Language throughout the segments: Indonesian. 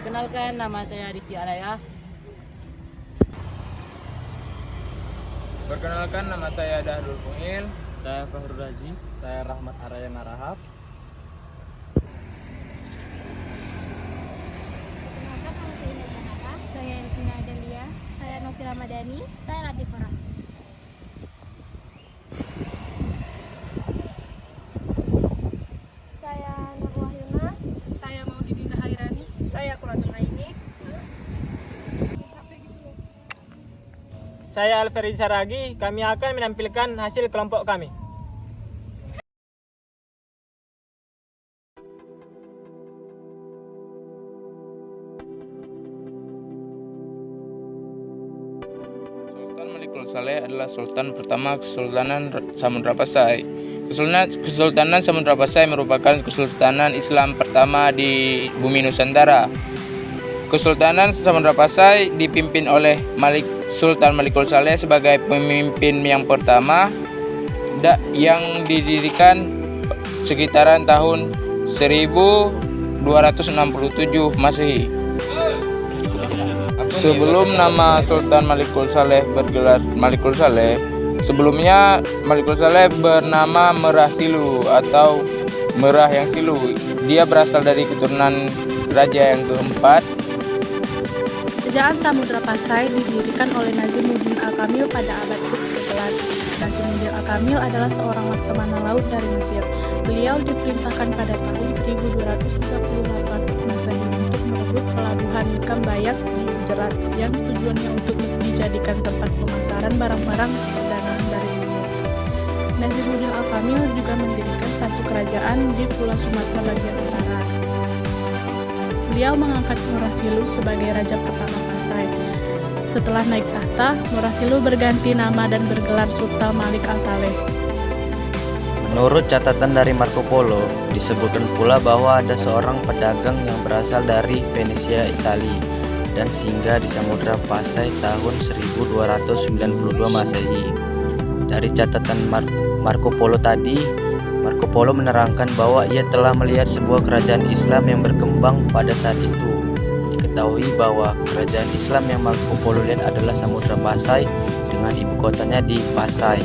Perkenalkan, nama saya Diki Alaya. Perkenalkan, nama saya Dahdul Pungil. Saya Fahrul Razi. Saya Rahmat Arayana Rahab. Perkenalkan, nama saya Indah Janata. Saya Elvina Adelia. Saya Novi Ramadhani. Saya Latif Farah. Saya Nur Wahyuna. Saya Maudidina Hairani. Saya Kuratun Aini. Saya Alfred Saragi. Kami akan menampilkan hasil kelompok kami. Sultan Malikul Saleh adalah sultan pertama Kesultanan Samudra Pasai. Kesultanan Samudra Pasai merupakan kesultanan Islam pertama di bumi Nusantara. Kesultanan Samudra Pasai dipimpin oleh Sultan Malikul Saleh sebagai pemimpin yang pertama yang didirikan sekitaran tahun 1267 Masehi. Sebelum nama Sultan Malikul Saleh bergelar Malikul Saleh, sebelumnya Malikul Saleh bernama Merah Silu atau Merah yang Silu. Dia berasal dari keturunan raja yang keempat. Kerajaan Samudra Pasai didirikan oleh Nazimuddin Al-Kamil pada abad ke-11. Nazimuddin Al-Kamil adalah seorang laksamana laut dari Mesir. Beliau diperintahkan pada tahun 1238 Masehi untuk merebut pelabuhan Kambayak di Gujarat yang tujuannya untuk dijadikan tempat pemasaran barang-barang perdagangan dari dunia. Nazimuddin Al-Kamil juga mendirikan satu kerajaan di Pulau Sumatera bagian utara. Beliau mengangkat Murasilu sebagai raja pertama Pasai. Setelah naik tahta, Murasilu berganti nama dan bergelar Sultan Malik Al-Saleh. Menurut catatan dari Marco Polo, disebutkan pula bahwa ada seorang pedagang yang berasal dari Venesia, Italia, dan singgah di Samudra Pasai tahun 1292 Masehi. Dari catatan Marco Polo tadi, Marco Polo menerangkan bahwa ia telah melihat sebuah kerajaan Islam yang berkembang pada saat itu. Diketahui bahwa kerajaan Islam yang Marco Polo lihat adalah Samudra Pasai dengan ibu kotanya di Pasai.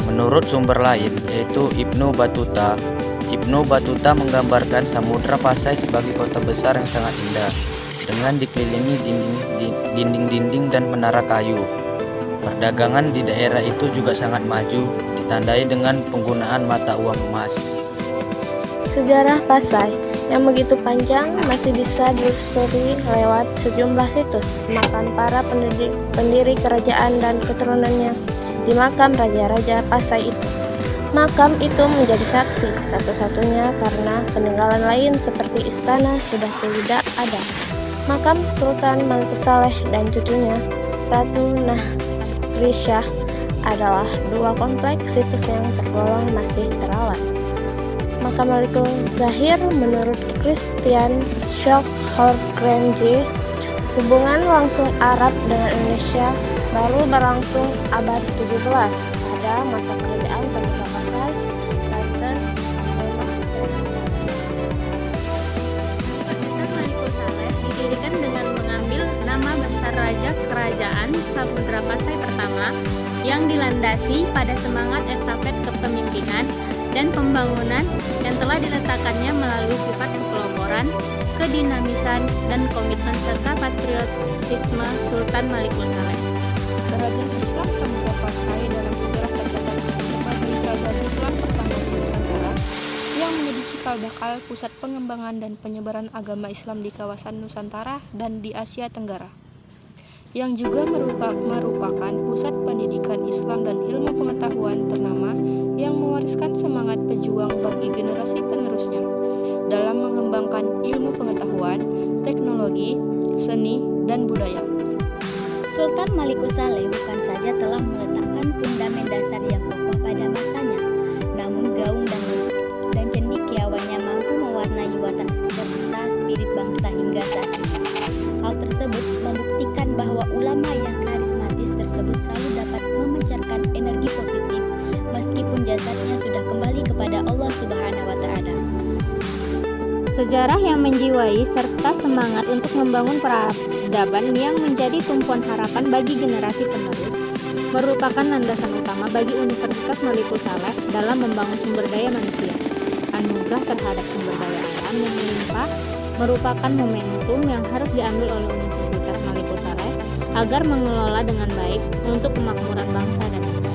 Menurut sumber lain, yaitu Ibnu Battuta menggambarkan Samudra Pasai sebagai kota besar yang sangat indah, dengan dikelilingi dinding-dinding dan menara kayu. Perdagangan di daerah itu juga sangat maju, ditandai dengan penggunaan mata uang emas. Sejarah Pasai yang begitu panjang masih bisa ditelusuri lewat sejumlah situs makam para pendiri kerajaan dan keturunannya di makam raja-raja Pasai itu. Makam itu menjadi saksi satu-satunya karena peninggalan lain seperti istana sudah tidak ada. Makam Sultan Malikul Saleh dan cucunya Ratu Nahrisyah adalah dua kompleks situs yang tergolong masih terawat. Makam Malikul Zahir menurut Christian Schorgrenje, hubungan langsung Arab dengan Indonesia baru berlangsung abad 17 pada masa kerajaan Samudra Pasai, Banten, Universitas Malikul Saleh didirikan dengan mengambil nama besar Raja Kerajaan Samudra Pasai pertama yang dilandasi pada semangat estafet kepemimpinan dan pembangunan yang telah diletakkannya melalui sifat kepeloporan, kedinamisan, dan komitmen serta patriotisme Sultan Malikul Saleh. Kerajaan Islam Samudra Pasai dalam sejarah tercatat sebagai kerajaan Islam pertama di Nusantara yang menjadi cikal bakal pusat pengembangan dan penyebaran agama Islam di kawasan Nusantara dan di Asia Tenggara, yang juga merupakan pusat pendidikan Islam dan ilmu pengetahuan ternama yang mewariskan semangat pejuang bagi generasi penerusnya dalam mengembangkan ilmu pengetahuan, teknologi, seni, dan budaya. Sultan Malikul Saleh bukan saja telah meletakkan fundamen dasar yang kokoh pada masanya, namun gaung dan cendekiawannya mampu mewarnai watak serta spirit bangsa hingga saat ini. Hal tersebut membuktikan bahwa ulama yang karismatis tersebut selalu dapat memancarkan energi positif meskipun jasadnya sudah kembali kepada Allah Subhanahu wa Ta'ala. Sejarah yang menjiwai serta semangat untuk membangun peradaban yang menjadi tumpuan harapan bagi generasi penerus merupakan landasan utama bagi Universitas Malikul Saleh dalam membangun sumber daya manusia. Anugerah terhadap sumber daya alam yang melimpah merupakan momentum yang harus diambil oleh Universitas Malikul Saleh agar mengelola dengan baik untuk kemakmuran bangsa dan negara.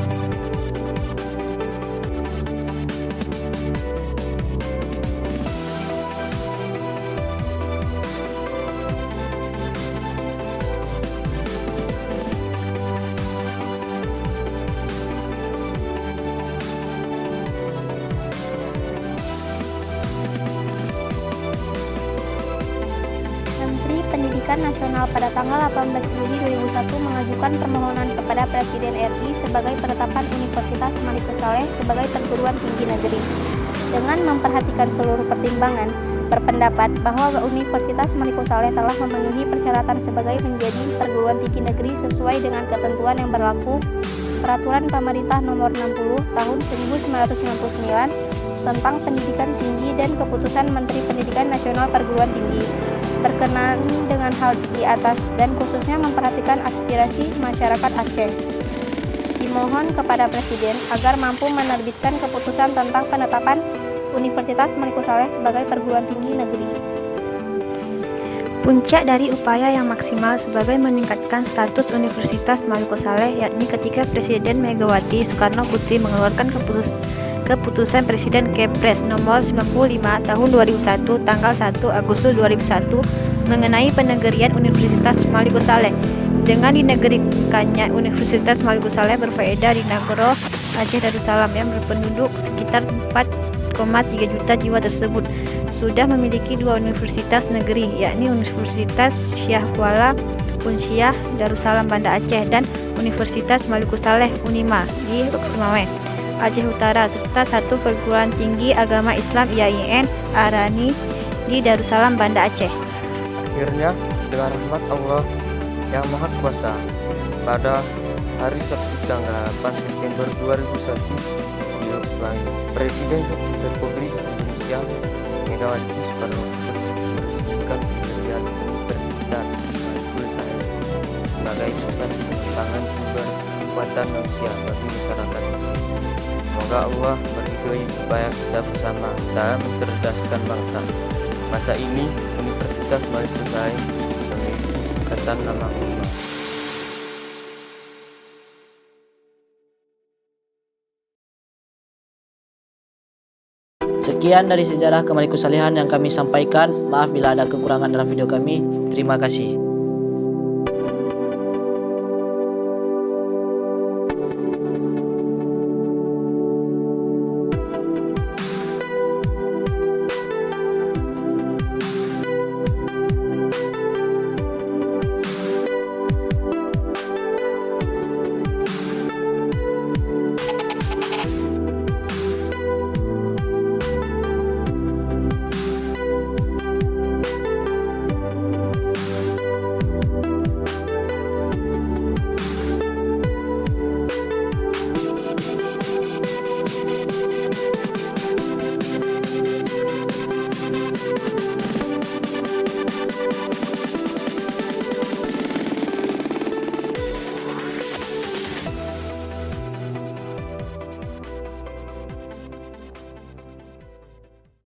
Menteri Pendidikan Nasional pada tanggal 18 Juli 2001 mengajukan permohonan kepada Presiden RI sebagai penetapan Universitas Malikul Saleh sebagai perguruan tinggi negeri. Dengan memperhatikan seluruh pertimbangan, berpendapat bahwa Universitas Malikul Saleh telah memenuhi persyaratan sebagai menjadi perguruan tinggi negeri sesuai dengan ketentuan yang berlaku Peraturan Pemerintah Nomor 60 Tahun 1999 tentang Pendidikan Tinggi dan Keputusan Menteri Pendidikan Nasional Perguruan Tinggi. Berkenaan dengan hal di atas dan khususnya memperhatikan aspirasi masyarakat Aceh, dimohon kepada Presiden agar mampu menerbitkan keputusan tentang penetapan Universitas Malikul Saleh sebagai perguruan tinggi negeri. Puncak dari upaya yang maksimal sebagai meningkatkan status Universitas Malikul Saleh yakni ketika Presiden Megawati Soekarno Putri mengeluarkan Keputusan Presiden Kepres nomor 95 tahun 2001 tanggal 1 Agustus 2001 mengenai penegerian Universitas Malikul Saleh. Dengan dinegerikannya Universitas Malikul Saleh berfaedah di Nagoro Aceh Darussalam yang berpenduduk sekitar 4,3 juta jiwa tersebut sudah memiliki dua universitas negeri, yakni Universitas Syah Kuala Unsyah Darussalam Banda Aceh dan Universitas Malikul Saleh Unima di Lhokseumawe, Aceh Utara, serta satu perguruan tinggi agama Islam IAIN Arani di Darussalam Banda Aceh. Akhirnya, dengan rahmat Allah yang Maha Kuasa, pada hari Sabtu tanggal 8 September 2001 di Lhokseumawe, Presiden Republik Indonesia Megawati Soekarno Putri meresmikan pendirian Universitas Malikul Saleh sebagai pusat pengembangan sumber kekuatan manusia bagi masyarakat Aceh. Semoga Allah meridhoi upaya kita bersama dalam mencerdaskan bangsa. Masa ini Universitas Malikul Saleh memiliki singkatan nama UMA. Sekian dari sejarah kemalikussalehan yang kami sampaikan. Maaf bila ada kekurangan dalam video kami. Terima kasih.